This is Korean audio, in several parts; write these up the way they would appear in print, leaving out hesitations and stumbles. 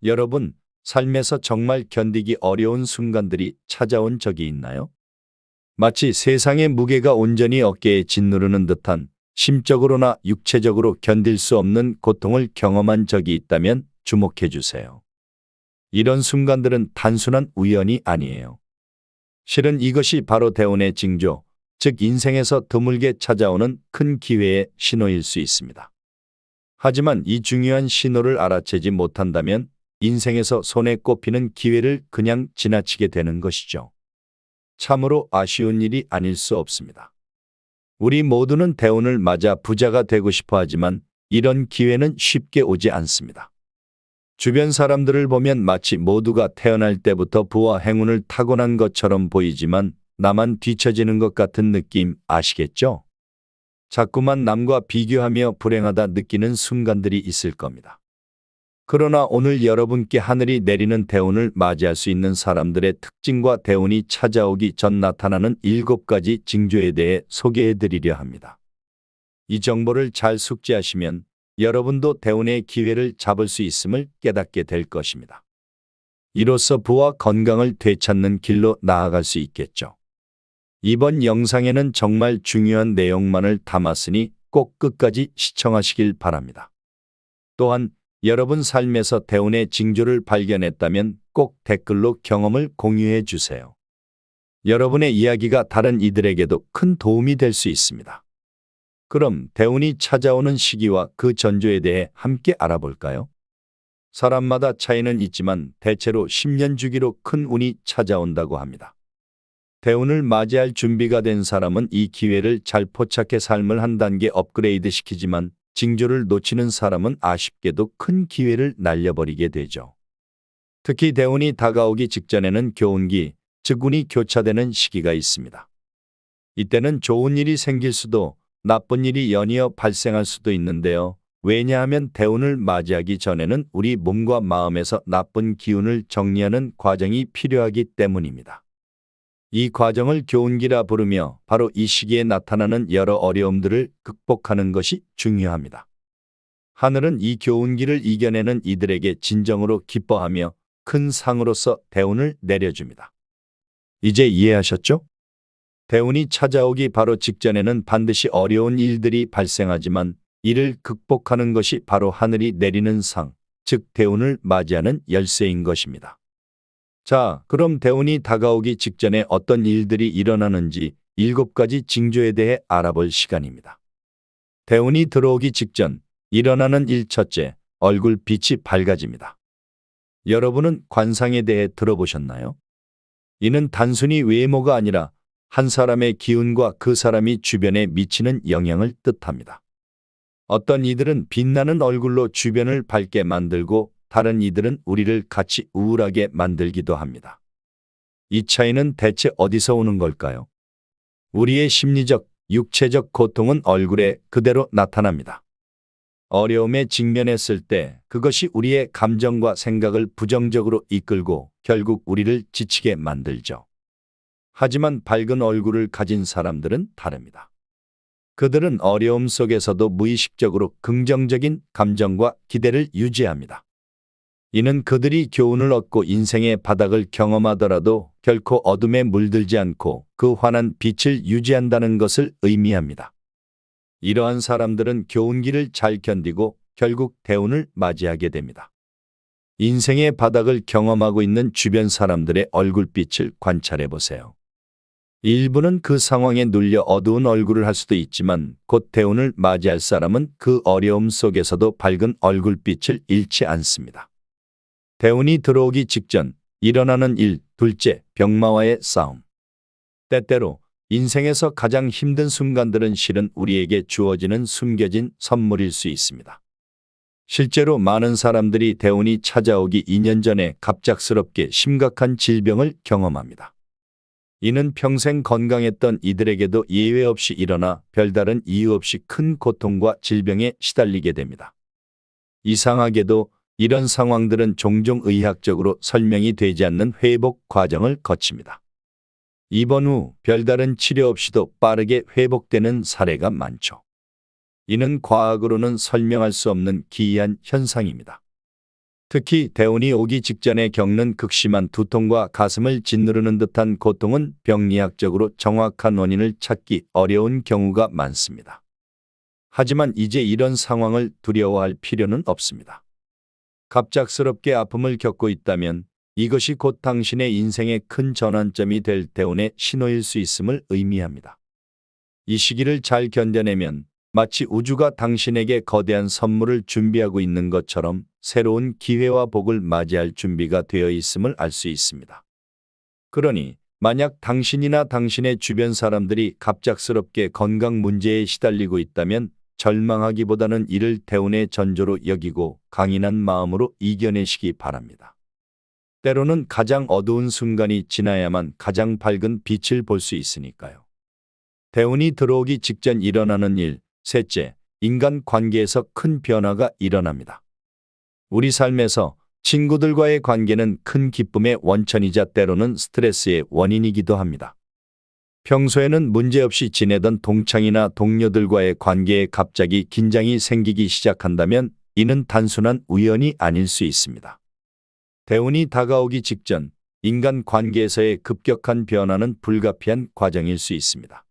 여러분, 삶에서 정말 견디기 어려운 순간들이 찾아온 적이 있나요? 마치 세상의 무게가 온전히 어깨에 짓누르는 듯한 심적으로나 육체적으로 견딜 수 없는 고통을 경험한 적이 있다면 주목해 주세요. 이런 순간들은 단순한 우연이 아니에요. 실은 이것이 바로 대운의 징조, 즉 인생에서 드물게 찾아오는 큰 기회의 신호일 수 있습니다. 하지만 이 중요한 신호를 알아채지 못한다면 인생에서 손에 꼽히는 기회를 그냥 지나치게 되는 것이죠. 참으로 아쉬운 일이 아닐 수 없습니다. 우리 모두는 대운을 맞아 부자가 되고 싶어 하지만 이런 기회는 쉽게 오지 않습니다. 주변 사람들을 보면 마치 모두가 태어날 때부터 부와 행운을 타고난 것처럼 보이지만 나만 뒤처지는 것 같은 느낌 아시겠죠? 자꾸만 남과 비교하며 불행하다 느끼는 순간들이 있을 겁니다. 그러나 오늘 여러분께 하늘이 내리는 대운을 맞이할 수 있는 사람들의 특징과 대운이 찾아오기 전 나타나는 7가지 징조에 대해 소개해 드리려 합니다. 이 정보를 잘 숙지하시면 여러분도 대운의 기회를 잡을 수 있음을 깨닫게 될 것입니다. 이로써 부와 건강을 되찾는 길로 나아갈 수 있겠죠. 이번 영상에는 정말 중요한 내용만을 담았으니 꼭 끝까지 시청하시길 바랍니다. 또한 여러분 삶에서 대운의 징조를 발견했다면 꼭 댓글로 경험을 공유해 주세요. 여러분의 이야기가 다른 이들에게도 큰 도움이 될 수 있습니다. 그럼 대운이 찾아오는 시기와 그 전조에 대해 함께 알아볼까요? 사람마다 차이는 있지만 대체로 10년 주기로 큰 운이 찾아온다고 합니다. 대운을 맞이할 준비가 된 사람은 이 기회를 잘 포착해 삶을 한 단계 업그레이드 시키지만 징조를 놓치는 사람은 아쉽게도 큰 기회를 날려버리게 되죠. 특히 대운이 다가오기 직전에는 교운기, 즉 운이 교차되는 시기가 있습니다. 이때는 좋은 일이 생길 수도 나쁜 일이 연이어 발생할 수도 있는데요. 왜냐하면 대운을 맞이하기 전에는 우리 몸과 마음에서 나쁜 기운을 정리하는 과정이 필요하기 때문입니다. 이 과정을 교운기라 부르며 바로 이 시기에 나타나는 여러 어려움들을 극복하는 것이 중요합니다. 하늘은 이 교운기를 이겨내는 이들에게 진정으로 기뻐하며 큰 상으로서 대운을 내려줍니다. 이제 이해하셨죠? 대운이 찾아오기 바로 직전에는 반드시 어려운 일들이 발생하지만 이를 극복하는 것이 바로 하늘이 내리는 상, 즉 대운을 맞이하는 열쇠인 것입니다. 자, 그럼 대운이 다가오기 직전에 어떤 일들이 일어나는지 7가지 징조에 대해 알아볼 시간입니다. 대운이 들어오기 직전 일어나는 일 첫째, 얼굴빛이 밝아집니다. 여러분은 관상에 대해 들어보셨나요? 이는 단순히 외모가 아니라 한 사람의 기운과 그 사람이 주변에 미치는 영향을 뜻합니다. 어떤 이들은 빛나는 얼굴로 주변을 밝게 만들고 다른 이들은 우리를 같이 우울하게 만들기도 합니다. 이 차이는 대체 어디서 오는 걸까요? 우리의 심리적, 육체적 고통은 얼굴에 그대로 나타납니다. 어려움에 직면했을 때 그것이 우리의 감정과 생각을 부정적으로 이끌고 결국 우리를 지치게 만들죠. 하지만 밝은 얼굴을 가진 사람들은 다릅니다. 그들은 어려움 속에서도 무의식적으로 긍정적인 감정과 기대를 유지합니다. 이는 그들이 교훈을 얻고 인생의 바닥을 경험하더라도 결코 어둠에 물들지 않고 그 환한 빛을 유지한다는 것을 의미합니다. 이러한 사람들은 교훈기를 잘 견디고 결국 대운을 맞이하게 됩니다. 인생의 바닥을 경험하고 있는 주변 사람들의 얼굴빛을 관찰해 보세요. 일부는 그 상황에 눌려 어두운 얼굴을 할 수도 있지만 곧 대운을 맞이할 사람은 그 어려움 속에서도 밝은 얼굴빛을 잃지 않습니다. 대운이 들어오기 직전 일어나는 일, 둘째, 병마와의 싸움. 때때로 인생에서 가장 힘든 순간들은 실은 우리에게 주어지는 숨겨진 선물일 수 있습니다. 실제로 많은 사람들이 대운이 찾아오기 2년 전에 갑작스럽게 심각한 질병을 경험합니다. 이는 평생 건강했던 이들에게도 예외 없이 일어나 별다른 이유 없이 큰 고통과 질병에 시달리게 됩니다. 이상하게도 이런 상황들은 종종 의학적으로 설명이 되지 않는 회복 과정을 거칩니다. 입원 후 별다른 치료 없이도 빠르게 회복되는 사례가 많죠. 이는 과학으로는 설명할 수 없는 기이한 현상입니다. 특히 대운이 오기 직전에 겪는 극심한 두통과 가슴을 짓누르는 듯한 고통은 병리학적으로 정확한 원인을 찾기 어려운 경우가 많습니다. 하지만 이제 이런 상황을 두려워할 필요는 없습니다. 갑작스럽게 아픔을 겪고 있다면 이것이 곧 당신의 인생의 큰 전환점이 될 대운의 신호일 수 있음을 의미합니다. 이 시기를 잘 견뎌내면 마치 우주가 당신에게 거대한 선물을 준비하고 있는 것처럼 새로운 기회와 복을 맞이할 준비가 되어 있음을 알 수 있습니다. 그러니 만약 당신이나 당신의 주변 사람들이 갑작스럽게 건강 문제에 시달리고 있다면 절망하기보다는 이를 대운의 전조로 여기고 강인한 마음으로 이겨내시기 바랍니다. 때로는 가장 어두운 순간이 지나야만 가장 밝은 빛을 볼 수 있으니까요. 대운이 들어오기 직전 일어나는 일, 셋째, 인간 관계에서 큰 변화가 일어납니다. 우리 삶에서 친구들과의 관계는 큰 기쁨의 원천이자 때로는 스트레스의 원인이기도 합니다. 평소에는 문제없이 지내던 동창이나 동료들과의 관계에 갑자기 긴장이 생기기 시작한다면 이는 단순한 우연이 아닐 수 있습니다. 대운이 다가오기 직전 인간 관계에서의 급격한 변화는 불가피한 과정일 수 있습니다.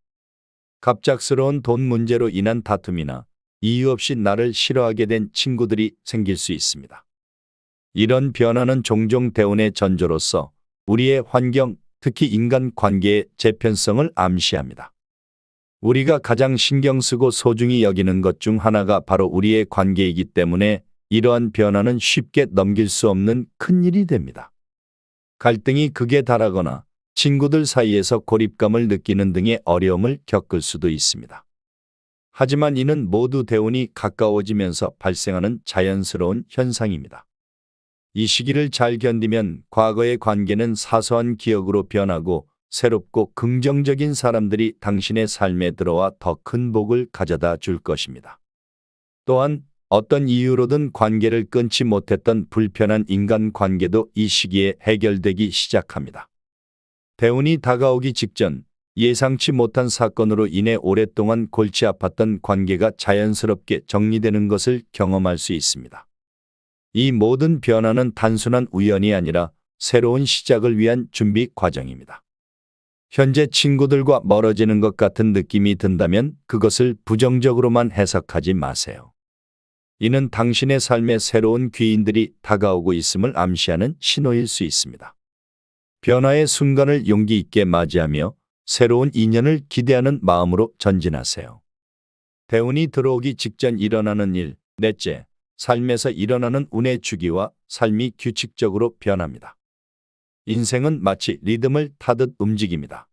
갑작스러운 돈 문제로 인한 다툼이나 이유 없이 나를 싫어하게 된 친구들이 생길 수 있습니다. 이런 변화는 종종 대운의 전조로서 우리의 환경, 특히 인간 관계의 재편성을 암시합니다. 우리가 가장 신경 쓰고 소중히 여기는 것 중 하나가 바로 우리의 관계이기 때문에 이러한 변화는 쉽게 넘길 수 없는 큰일이 됩니다. 갈등이 극에 달하거나 친구들 사이에서 고립감을 느끼는 등의 어려움을 겪을 수도 있습니다. 하지만 이는 모두 대운이 가까워지면서 발생하는 자연스러운 현상입니다. 이 시기를 잘 견디면 과거의 관계는 사소한 기억으로 변하고 새롭고 긍정적인 사람들이 당신의 삶에 들어와 더 큰 복을 가져다 줄 것입니다. 또한 어떤 이유로든 관계를 끊지 못했던 불편한 인간 관계도 이 시기에 해결되기 시작합니다. 대운이 다가오기 직전 예상치 못한 사건으로 인해 오랫동안 골치 아팠던 관계가 자연스럽게 정리되는 것을 경험할 수 있습니다. 이 모든 변화는 단순한 우연이 아니라 새로운 시작을 위한 준비 과정입니다. 현재 친구들과 멀어지는 것 같은 느낌이 든다면 그것을 부정적으로만 해석하지 마세요. 이는 당신의 삶에 새로운 귀인들이 다가오고 있음을 암시하는 신호일 수 있습니다. 변화의 순간을 용기 있게 맞이하며 새로운 인연을 기대하는 마음으로 전진하세요. 대운이 들어오기 직전 일어나는 일, 넷째, 삶에서 일어나는 운의 주기와 삶이 규칙적으로 변합니다. 인생은 마치 리듬을 타듯 움직입니다.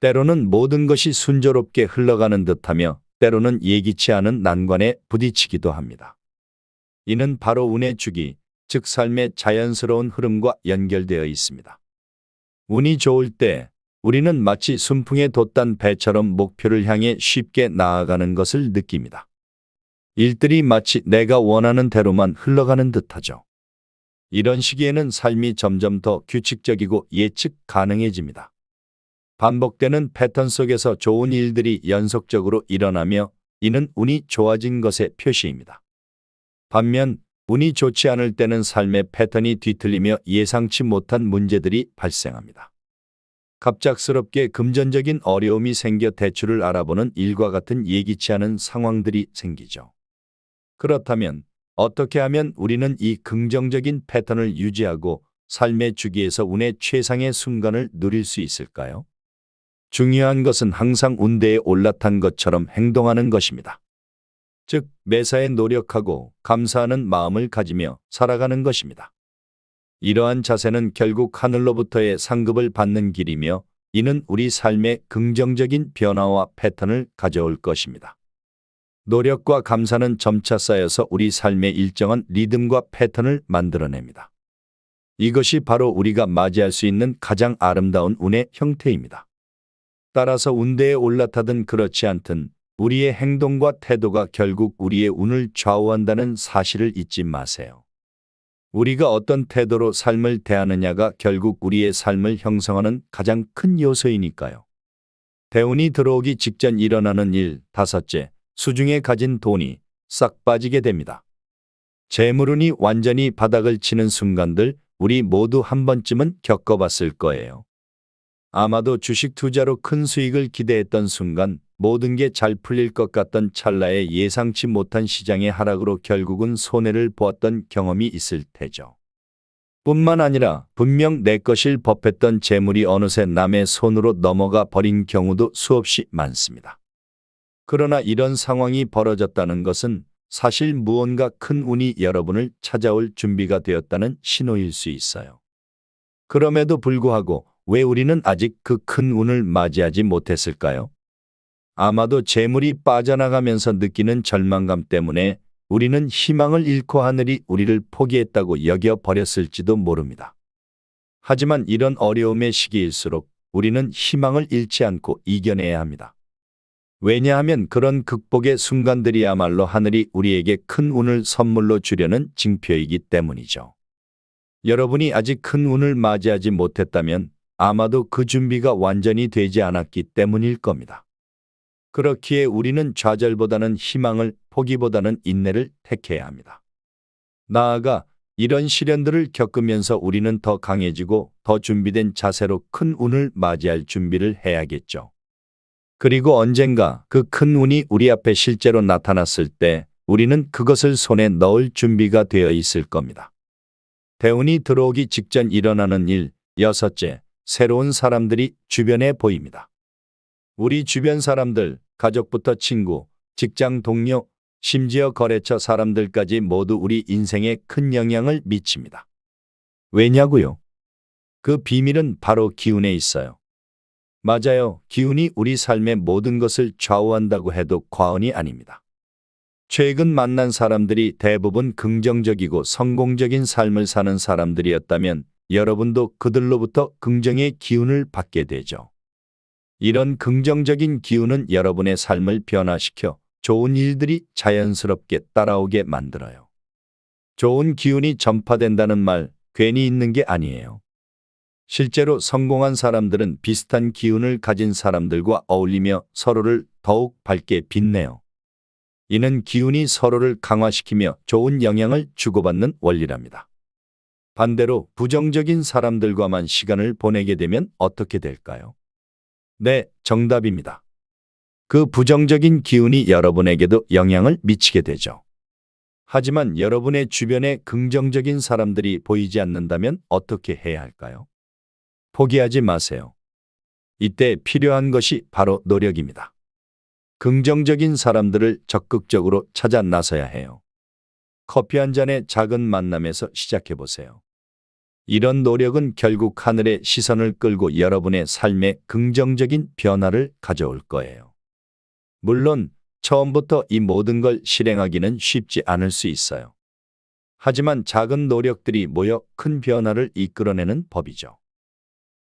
때로는 모든 것이 순조롭게 흘러가는 듯하며 때로는 예기치 않은 난관에 부딪히기도 합니다. 이는 바로 운의 주기, 즉 삶의 자연스러운 흐름과 연결되어 있습니다. 운이 좋을 때 우리는 마치 순풍에 돛단 배처럼 목표를 향해 쉽게 나아가는 것을 느낍니다. 일들이 마치 내가 원하는 대로만 흘러가는 듯하죠. 이런 시기에는 삶이 점점 더 규칙적이고 예측 가능해집니다. 반복되는 패턴 속에서 좋은 일들이 연속적으로 일어나며 이는 운이 좋아진 것의 표시입니다. 반면 운이 좋지 않을 때는 삶의 패턴이 뒤틀리며 예상치 못한 문제들이 발생합니다. 갑작스럽게 금전적인 어려움이 생겨 대출을 알아보는 일과 같은 예기치 않은 상황들이 생기죠. 그렇다면 어떻게 하면 우리는 이 긍정적인 패턴을 유지하고 삶의 주기에서 운의 최상의 순간을 누릴 수 있을까요? 중요한 것은 항상 운대에 올라탄 것처럼 행동하는 것입니다. 즉, 매사에 노력하고 감사하는 마음을 가지며 살아가는 것입니다. 이러한 자세는 결국 하늘로부터의 상급을 받는 길이며 이는 우리 삶에 긍정적인 변화와 패턴을 가져올 것입니다. 노력과 감사는 점차 쌓여서 우리 삶의 일정한 리듬과 패턴을 만들어냅니다. 이것이 바로 우리가 맞이할 수 있는 가장 아름다운 운의 형태입니다. 따라서 운대에 올라타든 그렇지 않든 우리의 행동과 태도가 결국 우리의 운을 좌우한다는 사실을 잊지 마세요. 우리가 어떤 태도로 삶을 대하느냐가 결국 우리의 삶을 형성하는 가장 큰 요소이니까요. 대운이 들어오기 직전 일어나는 일, 다섯째, 수중에 가진 돈이 싹 빠지게 됩니다. 재물운이 완전히 바닥을 치는 순간들 우리 모두 한 번쯤은 겪어봤을 거예요. 아마도 주식 투자로 큰 수익을 기대했던 순간 모든 게 잘 풀릴 것 같던 찰나에 예상치 못한 시장의 하락으로 결국은 손해를 보았던 경험이 있을 테죠. 뿐만 아니라 분명 내 것일 법했던 재물이 어느새 남의 손으로 넘어가 버린 경우도 수없이 많습니다. 그러나 이런 상황이 벌어졌다는 것은 사실 무언가 큰 운이 여러분을 찾아올 준비가 되었다는 신호일 수 있어요. 그럼에도 불구하고 왜 우리는 아직 그 큰 운을 맞이하지 못했을까요? 아마도 재물이 빠져나가면서 느끼는 절망감 때문에 우리는 희망을 잃고 하늘이 우리를 포기했다고 여겨버렸을지도 모릅니다. 하지만 이런 어려움의 시기일수록 우리는 희망을 잃지 않고 이겨내야 합니다. 왜냐하면 그런 극복의 순간들이야말로 하늘이 우리에게 큰 운을 선물로 주려는 징표이기 때문이죠. 여러분이 아직 큰 운을 맞이하지 못했다면 아마도 그 준비가 완전히 되지 않았기 때문일 겁니다. 그렇기에 우리는 좌절보다는 희망을, 포기보다는 인내를 택해야 합니다. 나아가 이런 시련들을 겪으면서 우리는 더 강해지고 더 준비된 자세로 큰 운을 맞이할 준비를 해야겠죠. 그리고 언젠가 그 큰 운이 우리 앞에 실제로 나타났을 때 우리는 그것을 손에 넣을 준비가 되어 있을 겁니다. 대운이 들어오기 직전 일어나는 일, 여섯째, 새로운 사람들이 주변에 보입니다. 우리 주변 사람들, 가족부터 친구, 직장 동료, 심지어 거래처 사람들까지 모두 우리 인생에 큰 영향을 미칩니다. 왜냐고요? 그 비밀은 바로 기운에 있어요. 맞아요. 기운이 우리 삶의 모든 것을 좌우한다고 해도 과언이 아닙니다. 최근 만난 사람들이 대부분 긍정적이고 성공적인 삶을 사는 사람들이었다면 여러분도 그들로부터 긍정의 기운을 받게 되죠. 이런 긍정적인 기운은 여러분의 삶을 변화시켜 좋은 일들이 자연스럽게 따라오게 만들어요. 좋은 기운이 전파된다는 말 괜히 있는 게 아니에요. 실제로 성공한 사람들은 비슷한 기운을 가진 사람들과 어울리며 서로를 더욱 밝게 빛내요. 이는 기운이 서로를 강화시키며 좋은 영향을 주고받는 원리랍니다. 반대로 부정적인 사람들과만 시간을 보내게 되면 어떻게 될까요? 네, 정답입니다. 그 부정적인 기운이 여러분에게도 영향을 미치게 되죠. 하지만 여러분의 주변에 긍정적인 사람들이 보이지 않는다면 어떻게 해야 할까요? 포기하지 마세요. 이때 필요한 것이 바로 노력입니다. 긍정적인 사람들을 적극적으로 찾아 나서야 해요. 커피 한 잔의 작은 만남에서 시작해 보세요. 이런 노력은 결국 하늘의 시선을 끌고 여러분의 삶에 긍정적인 변화를 가져올 거예요. 물론 처음부터 이 모든 걸 실행하기는 쉽지 않을 수 있어요. 하지만 작은 노력들이 모여 큰 변화를 이끌어내는 법이죠.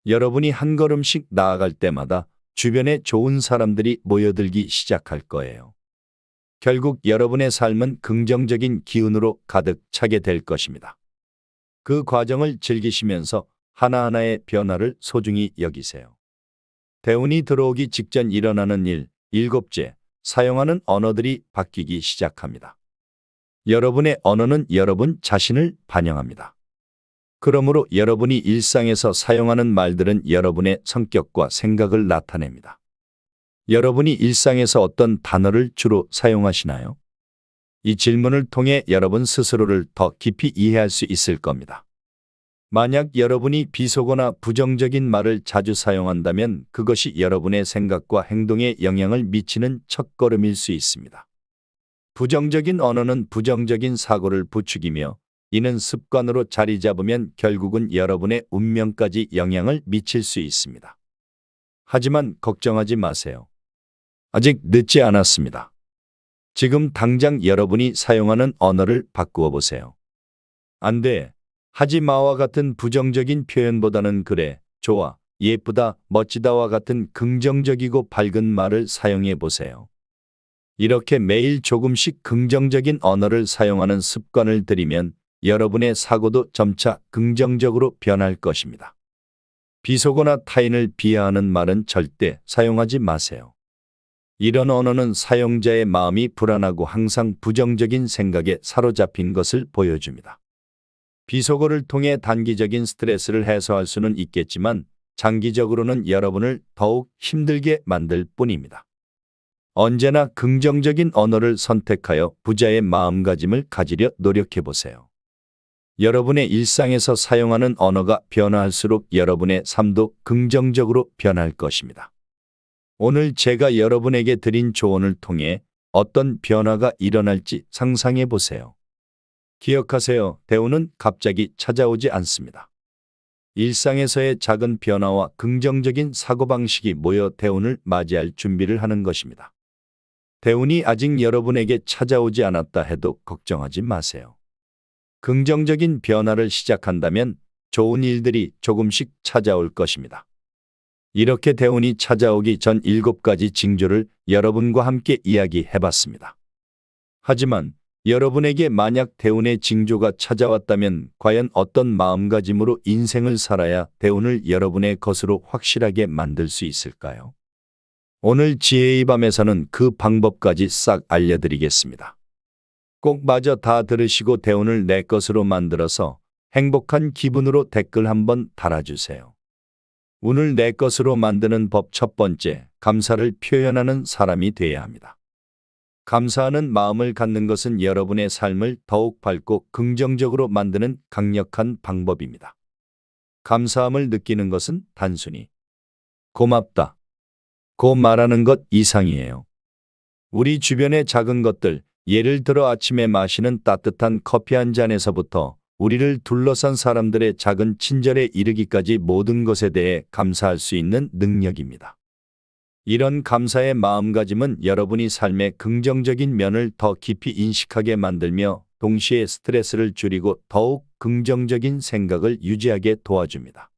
여러분이 한 걸음씩 나아갈 때마다 주변에 좋은 사람들이 모여들기 시작할 거예요. 결국 여러분의 삶은 긍정적인 기운으로 가득 차게 될 것입니다. 그 과정을 즐기시면서 하나하나의 변화를 소중히 여기세요. 대운이 들어오기 직전 일어나는 일, 일곱째, 사용하는 언어들이 바뀌기 시작합니다. 여러분의 언어는 여러분 자신을 반영합니다. 그러므로 여러분이 일상에서 사용하는 말들은 여러분의 성격과 생각을 나타냅니다. 여러분이 일상에서 어떤 단어를 주로 사용하시나요? 이 질문을 통해 여러분 스스로를 더 깊이 이해할 수 있을 겁니다. 만약 여러분이 비속어나 부정적인 말을 자주 사용한다면 그것이 여러분의 생각과 행동에 영향을 미치는 첫걸음일 수 있습니다. 부정적인 언어는 부정적인 사고를 부추기며 이는 습관으로 자리 잡으면 결국은 여러분의 운명까지 영향을 미칠 수 있습니다. 하지만 걱정하지 마세요. 아직 늦지 않았습니다. 지금 당장 여러분이 사용하는 언어를 바꾸어 보세요. 안 돼, 하지 마와 같은 부정적인 표현보다는 그래, 좋아, 예쁘다, 멋지다와 같은 긍정적이고 밝은 말을 사용해 보세요. 이렇게 매일 조금씩 긍정적인 언어를 사용하는 습관을 들이면 여러분의 사고도 점차 긍정적으로 변할 것입니다. 비속어나 타인을 비하하는 말은 절대 사용하지 마세요. 이런 언어는 사용자의 마음이 불안하고 항상 부정적인 생각에 사로잡힌 것을 보여줍니다. 비속어를 통해 단기적인 스트레스를 해소할 수는 있겠지만 장기적으로는 여러분을 더욱 힘들게 만들 뿐입니다. 언제나 긍정적인 언어를 선택하여 부자의 마음가짐을 가지려 노력해 보세요. 여러분의 일상에서 사용하는 언어가 변화할수록 여러분의 삶도 긍정적으로 변할 것입니다. 오늘 제가 여러분에게 드린 조언을 통해 어떤 변화가 일어날지 상상해 보세요. 기억하세요. 대우는 갑자기 찾아오지 않습니다. 일상에서의 작은 변화와 긍정적인 사고방식이 모여 대운을 맞이할 준비를 하는 것입니다. 대운이 아직 여러분에게 찾아오지 않았다 해도 걱정하지 마세요. 긍정적인 변화를 시작한다면 좋은 일들이 조금씩 찾아올 것입니다. 이렇게 대운이 찾아오기 전 7가지 징조를 여러분과 함께 이야기해 봤습니다. 하지만 여러분에게 만약 대운의 징조가 찾아왔다면 과연 어떤 마음가짐으로 인생을 살아야 대운을 여러분의 것으로 확실하게 만들 수 있을까요? 오늘 지혜의 밤에서는 그 방법까지 싹 알려드리겠습니다. 꼭 마저 다 들으시고 대운을 내 것으로 만들어서 행복한 기분으로 댓글 한번 달아주세요. 운을 내 것으로 만드는 법 첫 번째, 감사를 표현하는 사람이 되어야 합니다. 감사하는 마음을 갖는 것은 여러분의 삶을 더욱 밝고 긍정적으로 만드는 강력한 방법입니다. 감사함을 느끼는 것은 단순히 고맙다 고 말하는 것 이상이에요. 우리 주변의 작은 것들, 예를 들어 아침에 마시는 따뜻한 커피 한 잔에서부터 우리를 둘러싼 사람들의 작은 친절에 이르기까지 모든 것에 대해 감사할 수 있는 능력입니다. 이런 감사의 마음가짐은 여러분이 삶의 긍정적인 면을 더 깊이 인식하게 만들며 동시에 스트레스를 줄이고 더욱 긍정적인 생각을 유지하게 도와줍니다.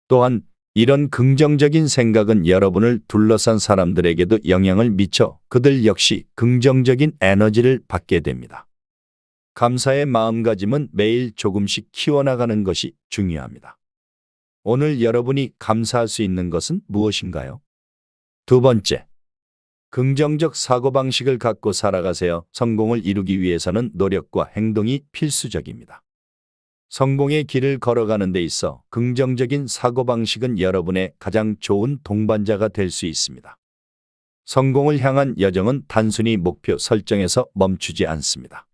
또한 이런 긍정적인 생각은 여러분을 둘러싼 사람들에게도 영향을 미쳐 그들 역시 긍정적인 에너지를 받게 됩니다. 감사의 마음가짐은 매일 조금씩 키워나가는 것이 중요합니다. 오늘 여러분이 감사할 수 있는 것은 무엇인가요? 두 번째, 긍정적 사고방식을 갖고 살아가세요. 성공을 이루기 위해서는 노력과 행동이 필수적입니다. 성공의 길을 걸어가는 데 있어 긍정적인 사고방식은 여러분의 가장 좋은 동반자가 될 수 있습니다. 성공을 향한 여정은 단순히 목표 설정에서 멈추지 않습니다.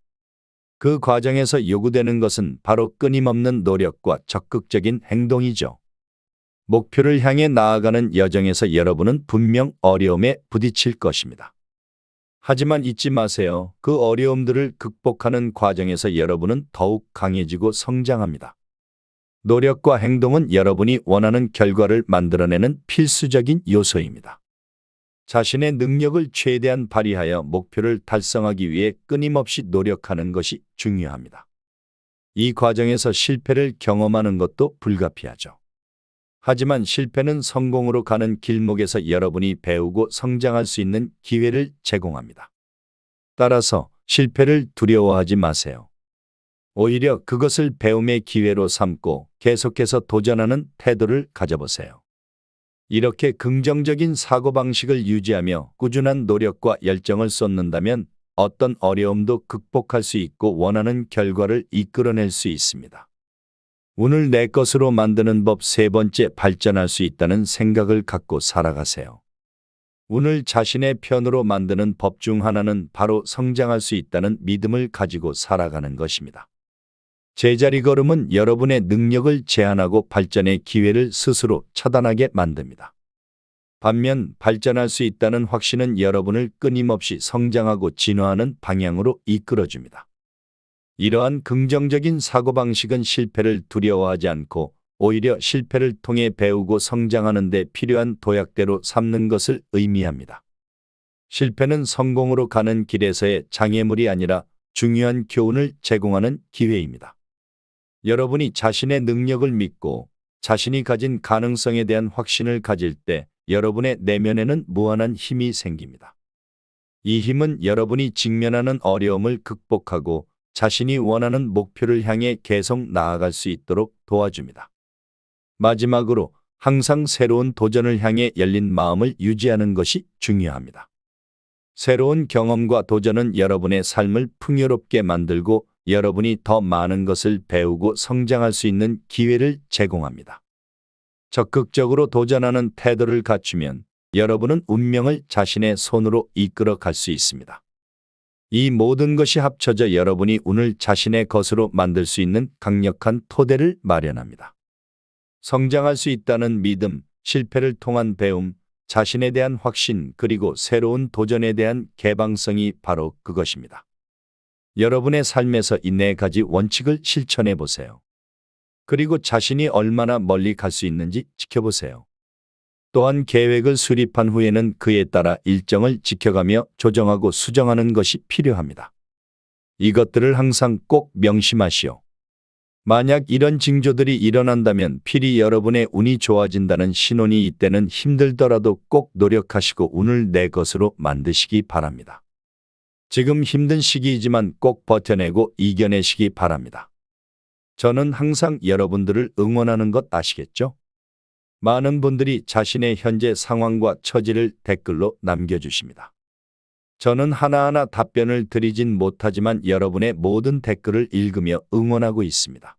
그 과정에서 요구되는 것은 바로 끊임없는 노력과 적극적인 행동이죠. 목표를 향해 나아가는 여정에서 여러분은 분명 어려움에 부딪힐 것입니다. 하지만 잊지 마세요. 그 어려움들을 극복하는 과정에서 여러분은 더욱 강해지고 성장합니다. 노력과 행동은 여러분이 원하는 결과를 만들어내는 필수적인 요소입니다. 자신의 능력을 최대한 발휘하여 목표를 달성하기 위해 끊임없이 노력하는 것이 중요합니다. 이 과정에서 실패를 경험하는 것도 불가피하죠. 하지만 실패는 성공으로 가는 길목에서 여러분이 배우고 성장할 수 있는 기회를 제공합니다. 따라서 실패를 두려워하지 마세요. 오히려 그것을 배움의 기회로 삼고 계속해서 도전하는 태도를 가져보세요. 이렇게 긍정적인 사고방식을 유지하며 꾸준한 노력과 열정을 쏟는다면 어떤 어려움도 극복할 수 있고 원하는 결과를 이끌어낼 수 있습니다. 운을 내 것으로 만드는 법 세 번째, 발전할 수 있다는 생각을 갖고 살아가세요. 운을 자신의 편으로 만드는 법 중 하나는 바로 성장할 수 있다는 믿음을 가지고 살아가는 것입니다. 제자리 걸음은 여러분의 능력을 제한하고 발전의 기회를 스스로 차단하게 만듭니다. 반면 발전할 수 있다는 확신은 여러분을 끊임없이 성장하고 진화하는 방향으로 이끌어줍니다. 이러한 긍정적인 사고방식은 실패를 두려워하지 않고 오히려 실패를 통해 배우고 성장하는 데 필요한 도약대로 삼는 것을 의미합니다. 실패는 성공으로 가는 길에서의 장애물이 아니라 중요한 교훈을 제공하는 기회입니다. 여러분이 자신의 능력을 믿고 자신이 가진 가능성에 대한 확신을 가질 때 여러분의 내면에는 무한한 힘이 생깁니다. 이 힘은 여러분이 직면하는 어려움을 극복하고 자신이 원하는 목표를 향해 계속 나아갈 수 있도록 도와줍니다. 마지막으로 항상 새로운 도전을 향해 열린 마음을 유지하는 것이 중요합니다. 새로운 경험과 도전은 여러분의 삶을 풍요롭게 만들고 여러분이 더 많은 것을 배우고 성장할 수 있는 기회를 제공합니다. 적극적으로 도전하는 태도를 갖추면 여러분은 운명을 자신의 손으로 이끌어 갈 수 있습니다. 이 모든 것이 합쳐져 여러분이 운을 자신의 것으로 만들 수 있는 강력한 토대를 마련합니다. 성장할 수 있다는 믿음, 실패를 통한 배움, 자신에 대한 확신, 그리고 새로운 도전에 대한 개방성이 바로 그것입니다. 여러분의 삶에서 이 네 가지 원칙을 실천해 보세요. 그리고 자신이 얼마나 멀리 갈 수 있는지 지켜보세요. 또한 계획을 수립한 후에는 그에 따라 일정을 지켜가며 조정하고 수정하는 것이 필요합니다. 이것들을 항상 꼭 명심하시오. 만약 이런 징조들이 일어난다면 필히 여러분의 운이 좋아진다는 신호니 이때는 힘들더라도 꼭 노력하시고 운을 내 것으로 만드시기 바랍니다. 지금 힘든 시기이지만 꼭 버텨내고 이겨내시기 바랍니다. 저는 항상 여러분들을 응원하는 것 아시겠죠? 많은 분들이 자신의 현재 상황과 처지를 댓글로 남겨주십니다. 저는 하나하나 답변을 드리진 못하지만 여러분의 모든 댓글을 읽으며 응원하고 있습니다.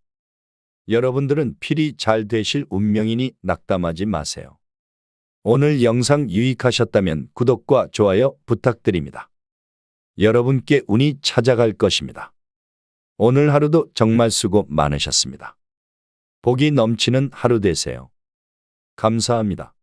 여러분들은 필히 잘 되실 운명이니 낙담하지 마세요. 오늘 영상 유익하셨다면 구독과 좋아요 부탁드립니다. 여러분께 운이 찾아갈 것입니다. 오늘 하루도 정말 수고 많으셨습니다. 복이 넘치는 하루 되세요. 감사합니다.